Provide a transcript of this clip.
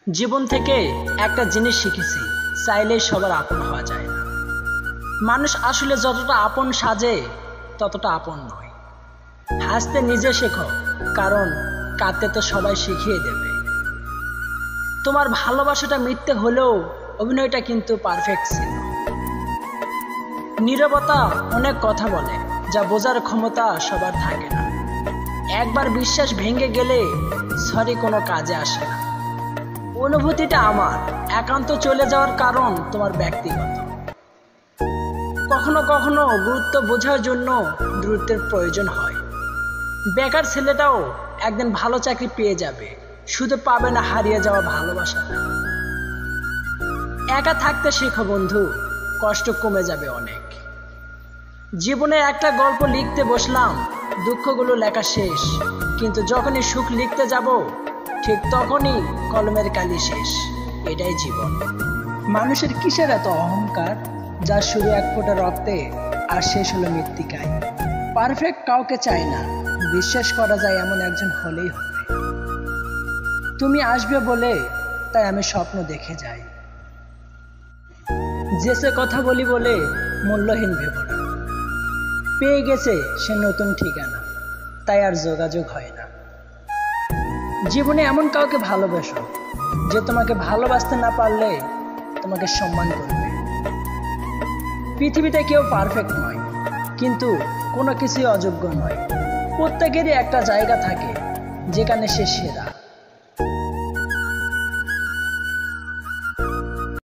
জীবন থেকে একটা জিনিস শিখেছি, চাইলেই সবার আপন হওয়া যায় না। মানুষ আসলে যতটা আপন সাজে ততটা আপন নয়। হাসতে নিজে শেখো, কারণ কাঁদতে তো সবাই শিখিয়ে দেবে। তোমার ভালোবাসাটা মিথ্যে হলেও অভিনয়টা কিন্তু পারফেক্ট ছিল। নীরবতা অনেক কথা বলে, যা বোঝার ক্ষমতা সবার থাকে না। একবার বিশ্বাস ভেঙে গেলে সরি কোনো কাজে আসে না। অনুভূতিটা আমার, একান্ত চলে যাওয়ার কারণ তোমার ব্যক্তিগত। কখনো কখনো গুরুত্ব বোঝার জন্য দূরত্বের প্রয়োজন হয়। বেকার ছেলেটাও একদিন ভালো চাকরি পেয়ে যাবে, শুধু পাবে না হারিয়ে যাওয়া ভালোবাসাটা। একা থাকতে শেখো বন্ধু, কষ্ট কমে যাবে অনেক। জীবনে একটা গল্প লিখতে বসলাম, দুঃখগুলো লেখা শেষ, কিন্তু যখনই সুখ লিখতে যাব ঠিক তখনই কলমের কালি শেষ। এটাই জীবন। মানুষের কিসের এত অহংকার, যার শুরু এক ফোঁটা রক্তে আর শেষ হলো মৃত্তিকায়। পারফেক্ট কাউকে চাই না, বিশ্বাস করা যায় এমন একজন হলেই হবে। তুমি আসবে বলে তাই আমি স্বপ্ন দেখে যাই। যেসে কথা বলি বলে মূল্যহীন ভেবো না। পেয়ে গেছে সে নতুন ঠিকানা, তাই আর যোগাযোগ হয় না। জীবনে এমন কাউকে ভালোবাসো যে তোমাকে ভালোবাসতে না পারলে তোমাকে সম্মান করবে। পৃথিবীতে কেউ পারফেক্ট নয়, কিন্তু কোনো কিছুই অযোগ্য নয়। প্রত্যেকেরই একটা জায়গা থাকে যেখানে সে সেরা।